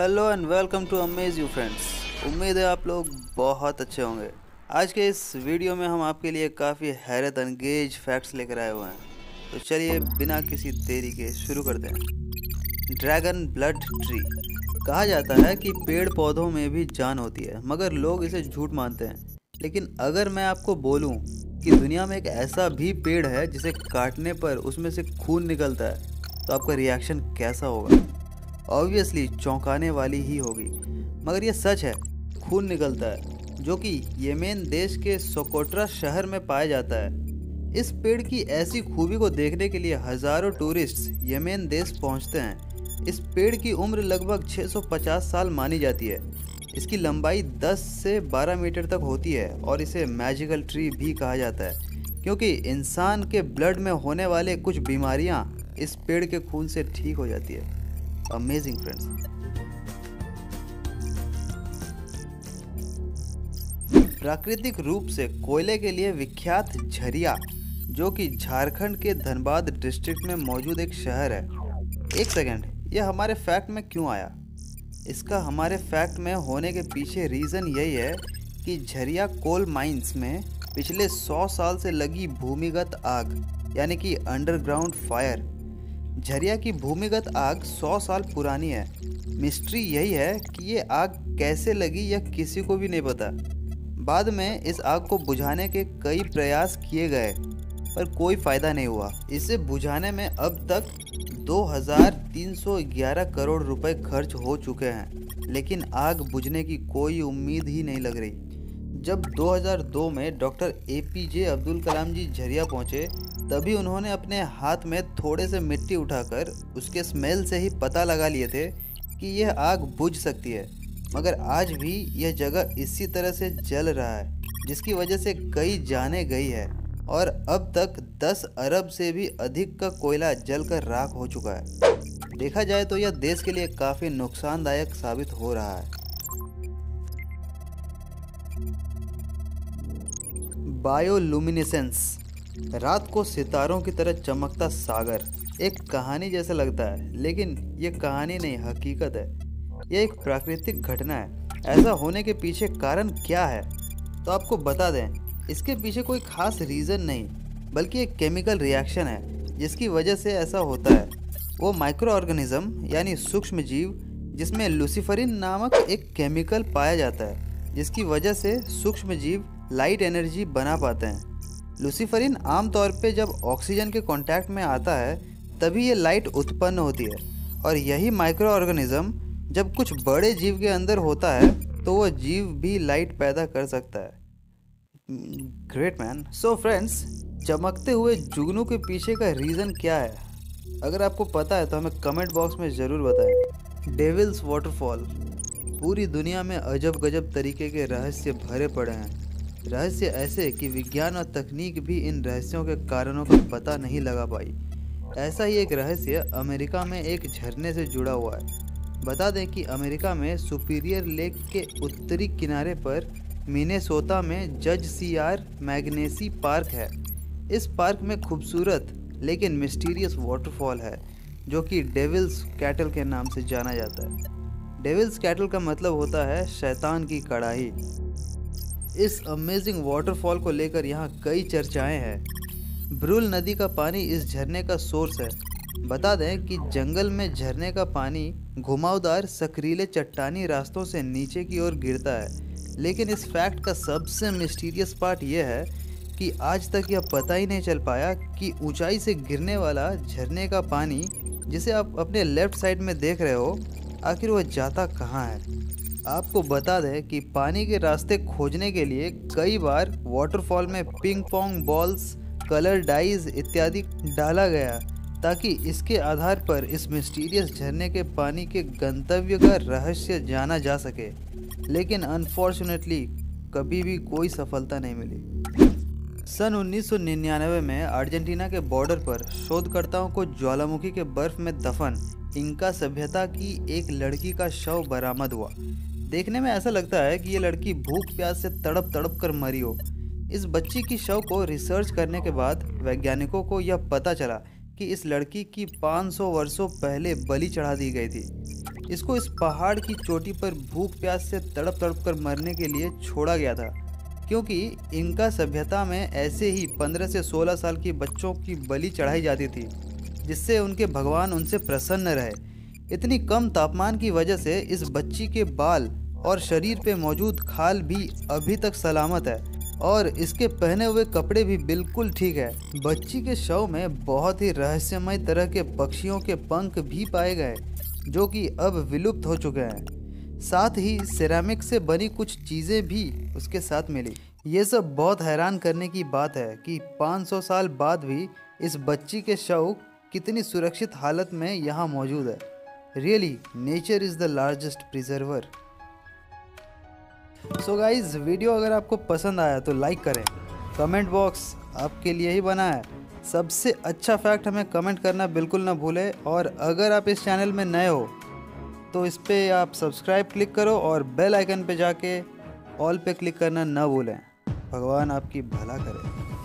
Hello and welcome to amaze you friends. उम्मीद है आप लोग बहुत अच्छे होंगे। आज के इस वीडियो में हम आपके लिए काफ़ी हैरत अंगेज फैक्ट्स लेकर आए हुए हैं। तो चलिए बिना किसी देरी के शुरू करते हैं। Dragon blood tree. कहा जाता है कि पेड़ पौधों में भी जान होती है, मगर लोग इसे झूठ मानते हैं। लेकिन अगर मैं आपको बोलूं कि दुनिया में एक ऐसा भी पेड़ है जिसे काटने पर उसमें से खून निकलता है, तो आपका रिएक्शन कैसा होगा? ऑब्वियसली चौंकाने वाली ही होगी। मगर ये सच है, खून निकलता है, जो कि येमेन देश के सोकोट्रा शहर में पाया जाता है। इस पेड़ की ऐसी खूबी को देखने के लिए हज़ारों टूरिस्ट्स येमेन देश पहुंचते हैं। इस पेड़ की उम्र लगभग 650 साल मानी जाती है। इसकी लंबाई 10 से 12 मीटर तक होती है और इसे मैजिकल ट्री भी कहा जाता है, क्योंकि इंसान के ब्लड में होने वाले कुछ बीमारियां इस पेड़ के खून से ठीक हो जाती है। Amazing friends. प्राकृतिक रूप से कोयले के लिए विख्यात झरिया, जो कि झारखंड के धनबाद डिस्ट्रिक्ट में मौजूद एक शहर है। एक सेकेंड, यह हमारे फैक्ट में क्यों आया? इसका हमारे फैक्ट में होने के पीछे रीज़न यही है कि झरिया कोल माइंस में पिछले 100 साल से लगी भूमिगत आग, यानी कि अंडरग्राउंड फायर। झरिया की भूमिगत आग 100 साल पुरानी है। मिस्ट्री यही है कि ये आग कैसे लगी यह किसी को भी नहीं पता। बाद में इस आग को बुझाने के कई प्रयास किए गए, पर कोई फ़ायदा नहीं हुआ। इसे बुझाने में अब तक 2311 करोड़ रुपए खर्च हो चुके हैं, लेकिन आग बुझने की कोई उम्मीद ही नहीं लग रही। जब 2002 में डॉक्टर APJ अब्दुल कलाम जी झरिया पहुँचे, तभी उन्होंने अपने हाथ में थोड़े से मिट्टी उठाकर उसके स्मेल से ही पता लगा लिए थे कि यह आग बुझ सकती है। मगर आज भी यह जगह इसी तरह से जल रहा है, जिसकी वजह से कई जानें गई है और अब तक 10 अरब से भी अधिक का कोयला जलकर राख हो चुका है। देखा जाए तो यह देश के लिए काफ़ी नुकसानदायक साबित हो रहा है। बायोलुमिनेसेंस। रात को सितारों की तरह चमकता सागर एक कहानी जैसा लगता है, लेकिन ये कहानी नहीं, हकीकत है। यह एक प्राकृतिक घटना है। ऐसा होने के पीछे कारण क्या है, तो आपको बता दें, इसके पीछे कोई खास रीज़न नहीं, बल्कि एक केमिकल रिएक्शन है जिसकी वजह से ऐसा होता है। वो माइक्रो ऑर्गेनिज्म यानी सूक्ष्म जीव, जिसमें लूसीफरिन नामक एक केमिकल पाया जाता है, जिसकी वजह से सूक्ष्म जीव लाइट एनर्जी बना पाते हैं। लूसीफरिन आमतौर पे जब ऑक्सीजन के कांटेक्ट में आता है तभी ये लाइट उत्पन्न होती है, और यही माइक्रो ऑर्गेनिज्म जब कुछ बड़े जीव के अंदर होता है तो वह जीव भी लाइट पैदा कर सकता है। Great man. सो फ्रेंड्स, चमकते हुए जुगनू के पीछे का रीज़न क्या है? अगर आपको पता है तो हमें कमेंट बॉक्स में ज़रूर बताएं। Devil's Waterfall. पूरी दुनिया में अजब गजब तरीके के रहस्य भरे पड़े हैं। रहस्य ऐसे कि विज्ञान और तकनीक भी इन रहस्यों के कारणों का पता नहीं लगा पाई। ऐसा ही एक रहस्य अमेरिका में एक झरने से जुड़ा हुआ है। बता दें कि अमेरिका में सुपीरियर लेक के उत्तरी किनारे पर मिनेसोटा में जज CR मैग्नेसी पार्क है। इस पार्क में खूबसूरत लेकिन मिस्टीरियस वाटरफॉल है, जो कि डेविल्स कैटल के नाम से जाना जाता है। डेविल्स कैटल का मतलब होता है शैतान की कड़ाही। इस अमेजिंग वाटरफॉल को लेकर यहाँ कई चर्चाएं हैं। ब्रूल नदी का पानी इस झरने का सोर्स है। बता दें कि जंगल में झरने का पानी घुमावदार सक्रीले चट्टानी रास्तों से नीचे की ओर गिरता है। लेकिन इस फैक्ट का सबसे मिस्टीरियस पार्ट यह है कि आज तक यह पता ही नहीं चल पाया कि ऊंचाई से गिरने वाला झरने का पानी, जिसे आप अपने लेफ्ट साइड में देख रहे हो, आखिर वह जाता कहाँ है। आपको बता दें कि पानी के रास्ते खोजने के लिए कई बार वाटरफॉल में ping pong balls, colour dyes इत्यादि डाला गया, ताकि इसके आधार पर इस मिस्टीरियस झरने के पानी के गंतव्य का रहस्य जाना जा सके। लेकिन अनफॉर्चुनेटली कभी भी कोई सफलता नहीं मिली। सन 1999 में अर्जेंटीना के बॉर्डर पर शोधकर्ताओं को ज्वालामुखी के बर्फ में दफन इंका सभ्यता की एक लड़की का शव बरामद हुआ। देखने में ऐसा लगता है कि ये लड़की भूख प्यास से तड़प तड़प कर मरी हो। इस बच्ची की शव को रिसर्च करने के बाद वैज्ञानिकों को यह पता चला कि इस लड़की की 500 वर्षों पहले बलि चढ़ा दी गई थी। इसको इस पहाड़ की चोटी पर भूख प्यास से तड़प तड़प कर मरने के लिए छोड़ा गया था, क्योंकि इंका सभ्यता में ऐसे ही 15 से 16 साल की बच्चों की बलि चढ़ाई जाती थी, जिससे उनके भगवान उनसे प्रसन्न रहे। इतनी कम तापमान की वजह से इस बच्ची के बाल और शरीर पे मौजूद खाल भी अभी तक सलामत है और इसके पहने हुए कपड़े भी बिल्कुल ठीक है। बच्ची के शव में बहुत ही रहस्यमय तरह के पक्षियों के पंख भी पाए गए, जो कि अब विलुप्त हो चुके हैं। साथ ही सिरेमिक से बनी कुछ चीज़ें भी उसके साथ मिली। ये सब बहुत हैरान करने की बात है कि 500 साल बाद भी इस बच्ची के शव कितनी सुरक्षित हालत में यहाँ मौजूद है। Really nature is the largest preserver. So guys, video अगर आपको पसंद आया तो लाइक करें। कमेंट बॉक्स आपके लिए ही बना है। सबसे अच्छा फैक्ट हमें कमेंट करना बिल्कुल ना भूलें। और अगर आप इस चैनल में नए हो तो इस पे आप सब्सक्राइब क्लिक करो और बेल आइकन पे जाके ऑल पे क्लिक करना ना भूलें। भगवान आपकी भला करे।